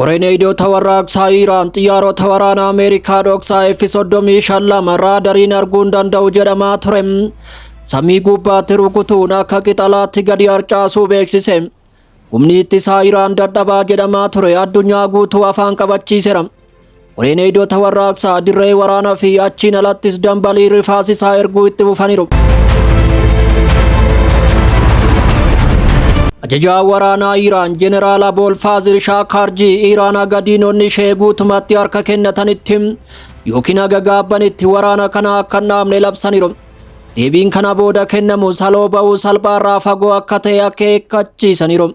Koreneedo tawarraaqsaa Iraan xiyyaarota waraanaa Ameerikaa dhoksaa F-35 raadariin arguun danda'u jedhamaa ture. Samii gubbaatti rukutuun akka qixalaatti gadi harcaasuu beeksise. Humni ittisaa Iraan dadhabaa jedhamaa ture addunyaa guutuu afaan qabachiiseera. Koreneedo tawarraaqsaa dirree waraanaa fi achiin alattis dambalii rifaasisaa erguu itti fufaniiru. Ajajaa waraanaa Iraan Jeneraal Abolfazil Shaakarjii Iraan agadiinonni ishee guutumatti harka kennatanitti yookiin gagaabbanitti waraana kana akka hin dhaabne labsaniiru. Deebiin kana booda kennamus haloo ba'uu salphaarraa fagoo akka ta'e akeekkachiisaniiru.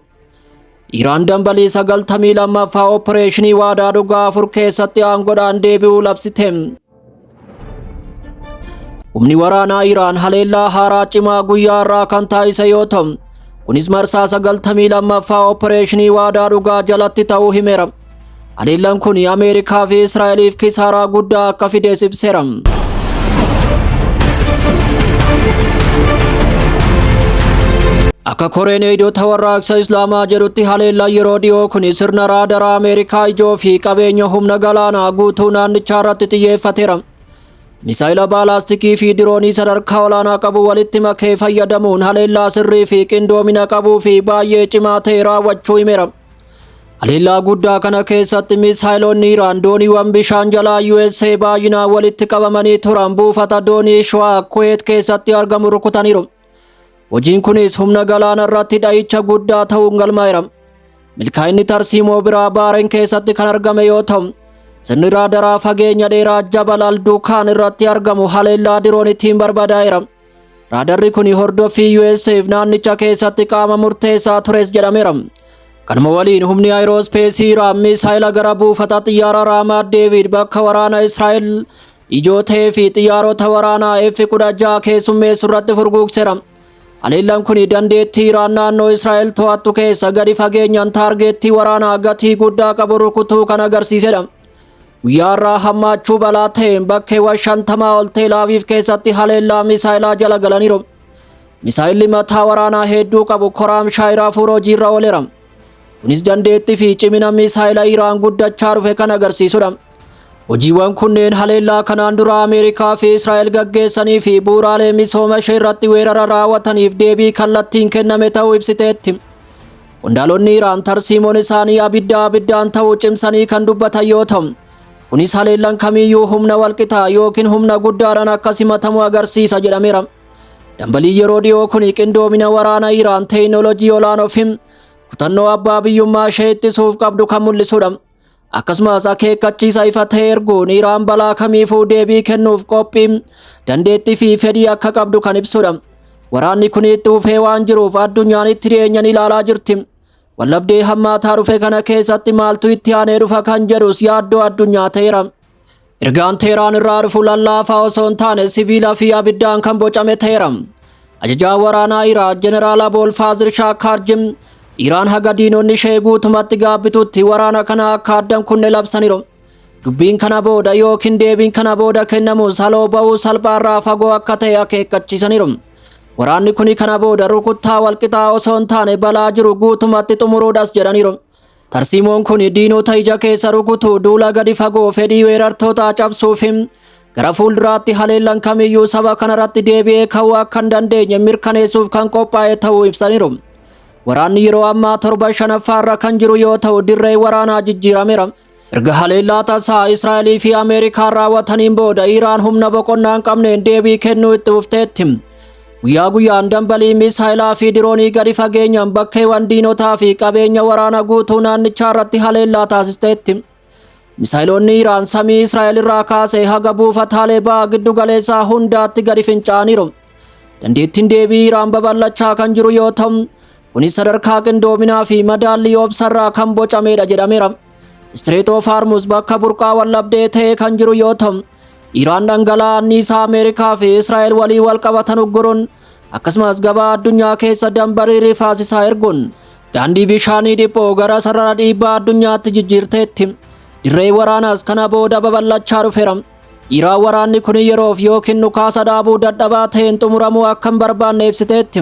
Iraan dambalii 92ffaa Opereeshinii Waadaa Dhugaa 4 keessatti aangoodhaan deebi'uu labsite. Humni waraanaa Iraan haleellaa haaraa cimaa guyyaa irraa kan taasise yoo ta'u, kunis marsaa 92ffaa Opereeshinii Waadaa Dhugaa jalatti ta'uu himeera. Haleellaan kun Ameerikaa fi Israa'eliif kisaaraa guddaa akka fides ibseera. Akka Koreneedo tawarraaqsa Islaamaa jedhutti haleellaan yeroo dhiyoo kun sirna raadaraa Ameerikaa ijoo fi qabeenya humna galaanaa guutuu naannichaa irratti xiyyeeffateera. Misaayila baalaastikii fi diroonii sadarkaa olaanaa qabu walitti makee fayyadamuun haleellaa sirrii fi qindoomina qabuu fi baay'ee cimaa ta'e raawwachuu himeera. Haleellaa guddaa kana keessatti misaayiloonni Iraan dooniiwwan bishaan jalaa USA baay'inaan walitti qabamanii turan buufata doonii Shawaa Kuweet keessatti argamu rukutaniiru. Hojiin kunis humna galaana irratti dha'icha guddaa ta'uun galmaa'eera. Milkaa'inni tarsiimoo biraa Baareen keessatti kan argame yoo ta'u, sirni raadaraa fageenya dheeraa Jabal al-Dukaan irratti argamu haleellaa diroonittiin barbadaa'eera. Raadarri kun hordoffii USAf naannicha keessatti qaama murteessaa tures jedhameera. Kanuma waliin humni aayiroospheesii Iraan misaayila gara buufata xiyyaara Raamaat Deevid bakka waraana Israa'el ijoo ta'ee fi xiyyaarota waraanaa F-16 keessummeessu irratti furguugseera. Haleellaan kun dandeettii Iraan naannoo Israa'el to'attu keessa gadi fageenyaan taargeettii waraanaa gatii guddaa qabu rukutuu kan agarsiisedha. Guyyaa irraa hammaachuu balaa ta'een bakkeewwan 50 ol Teel Aviv keessatti haleellaa misaayilaa jala galaniiru. Misaayilli mataa waraanaa hedduu qabu Koraam Shaayiraa fuuroo hojiirra ooleera. Kunis dandeettii fi cimina misaayila Iraan guddachaa dhufe kan agarsiisudha. Hojiiwwan kunneen haleellaa kanaan dura Ameerikaa fi Israa'el gaggeessanii fi bu'uuraalee misooma ishee irratti weerara raawwataniif deebii kallattiin kenname ta'uu ibsiteetti. Qondaalonni Iraan tarsiimoon isaanii abiddaan ta'uu cimsanii kan dubbatan yoo ta'u, kunis haleellaan kamiyyuu humna walqixaa yookiin humna guddaadhaan akka simatamu agarsiisa jedhameera. Dambalii yeroo dhiyoo kun qindoomina waraana Iraan teekinooloojii olaanoo fi kutannoo abbaa biyyummaa ishee ittisuuf qabdu kan mul'isudha. Akkasumas akeekkachiisa ifa ta'e erguun Iraan balaa kamiifuu deebii kennuuf qophii dandeettii fi fedhii akka qabdu kan ibsudha. Waraanni kun itti fufee waan jiruuf addunyaan itti dhiyeenyaan ilaalaa jirti. Wallabdee hammaataa dhufe kana keessatti maaltu itti aanee dhufa kan jedhus yaaddoo addunyaa ta'eera. Ergaan Teheraan irraa dhufu lallaafaa osoo hin taane sibiilaa fi abiddaan kan bocame ta'eera. Ajajaa waraanaa Iraan Jeneraal Abolfazil Shaakarjii Iraan haga diinonni ishee guutumatti gaabbitutti waraana kana akka addan kunne labsaniiru. Dubbiin kana booda yookiin deebiin kana booda kennamus haloo ba'uu salphaarraa fagoo akka ta'e akeekkachiisaniiru. Waraanni kun kana booda rukuttaa walqixaa osoo hin taane balaa jiru guutumatti xumuruudhas jedhaniiru. Tarsiimoon kun diinota ija keessa rukutuu duula gadi fagoo fedhii weerartootaa cabsuuf gara fuulduraatti haleellaan kamiyyuu saba kanarratti deebi'ee ka'uu akka hin dandeenye mirkaneessuuf kan qophaa'e ta'uu ibsaniiru. Waraanni yeroo ammaa 75ffaarra kan jiru yoo ta'u dirree waraanaa jijjiirameera. Erga haleellaa tasaa Israa'elii fi Ameerikaan raawwataniin booda Iraan humna boqonnaa hin qabneen deebii kennuu itti fufteetti. Guyyaa guyyaan dambalii misaayilaa fi diroonii gadi fageenyaan bakkeewwan diinotaa fi qabeenya waraanaa guutuu naannichaa irratti haleellaa taasisteetti. Misaayiloonni Iraan samii Israa'el irraa kaasee haga buufataalee ba'aa giddu galeessaa hundaatti gadi finca'aniiru. Dandeettiin deebii Iraan babal'achaa kan jiru yoo ta'u, kunis sadarkaa qindoominaa fi madaallii obsarraa kan bocamedha jedhameera. Strait of Hormuz bakka burqaa wallabdee ta'ee kan jiru yoo ta'u, Iraan dhangala'aa anniisaa Ameerikaa fi Israa'el walii wal qabatan ugguruun akkasumas gabaa addunyaa keessa dambalii rifaasisaa erguun daandii bishaanii dhiphoo gara sarara dhiibbaa addunyaatti jijjiirteetti. Dirree waraanaas kana booda babal'achaa dhufeera. Iraan waraanni kun yeroof yookiin nukaasa dhaabuu dadhabaa ta'een xumuramuu akka hin barbaanne ibsiteetti.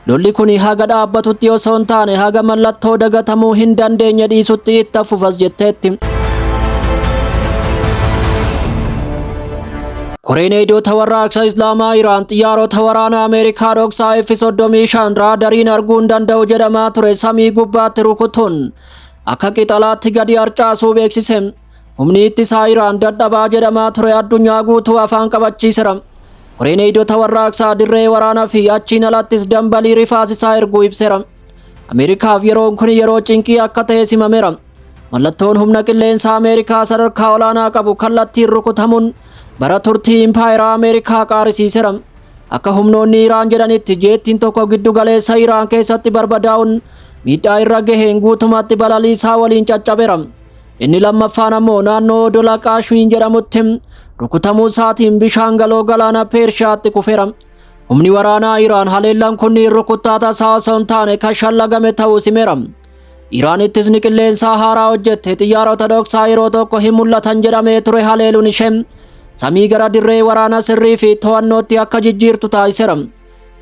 Lolli kun haga dhaabbatutti osoo hin taane haga mallattoo dagatamuu hin dandeenye dhiisutti itti fufas jetteetti. Koreen eegdota warraaqsa Islaamaa Iraan xiyyaarota waraana Ameerikaa dhoksaa F-35 raadariin arguu hin danda'u jedhamaa ture samii gubbaatti rukutuun akka qixalaatti gadi harcaasuu beeksise. Humni ittisaa Iraan dadhabaa jedhamaa ture addunyaa guutuu afaan qabachiiseera. Koreen eegdota warraaqsaa dirree waraanaa fi achiin alattis dambalii rifaasisaa erguu ibseera. Ameerikaaf yeroon kun yeroo cinqii akka ta'e simameera. Mallattoon humna qilleensa Ameerikaa sadarkaa olaanaa qabu kallattiin rukutamuun bara turtii impaayeraa Ameerikaa qaarisiiseera. Akka humnoonni Iraan jedhanitti jeettiin tokko giddu galeessa Iraan keessatti barbadaa'uun miidhaa irra gaheen guutumatti balaliisaa waliin caccabeera. Inni lammaffaan ammoo naannoo odola Qaashmiin jedhamutti rukutamuu isaatiin bishaan galoo galaana Pershiyaatti kufeera. Humni waraanaa Iraan haleellaan kunniin rukuttaa tasaa osoo hin taane kan shallagame ta'uu simeera. Iraan ittisni qilleensaa haaraa hojjette xiyyaarota dhoksaa yeroo tokko hin mul'atan jedhamee ture haleeluun ishee samii gara dirree waraanaa sirrii fi to'annootti akka jijjiirtu taasiseera.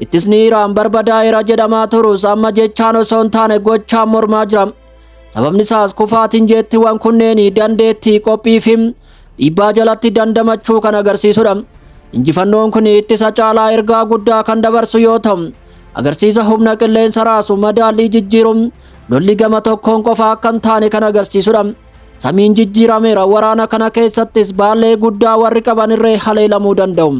Ittisni Iraan barbadaa'eera jedhamaa turus amma jechaan osoo hin taane gochaan mormaa jira. Sababni isaas kufaatiin jeettiiwwan kunneen dandeettii qophii fi dhiibbaa jalatti dandamachuu kan agarsiisudha. Injifannoon kun ittisa caalaa ergaa guddaa kan dabarsu yoo ta'u, agarsiisa humna qilleensa raasu madaallii jijjiiruun lolli gama tokkoon qofa akka hin taane kan agarsiisudha. Samiin jijjiirameera, waraana kana keessattis baallee guddaa warri qaban irree haleelamuu danda'u.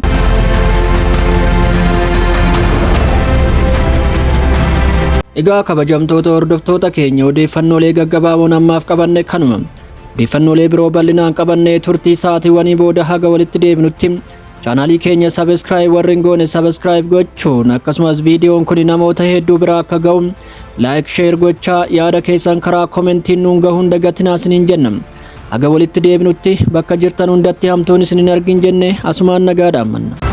Egaa kabajamtoota hordoftoota keenya odeeffannoolee gaggabaaboon ammaaf qabanne kanuma. Odeeffannoolee biroo bal'inaan qabannee turtii sa'aatiiwwanii booda haga walitti deebinutti chaanaalii keenya sabskiraayib warri hin goone sabskiraayib gochuun akkasumas viidiyoon kun namoota hedduu bira akka ga'u laayik sheer gochaa yaada keessan karaa komentiin nuun gahuun dagatinaa isiniin jenna. Haga walitti deebinutti bakka jirtan hundatti hamtuun isin hin argin jenne asumaan nagaadhaan manna.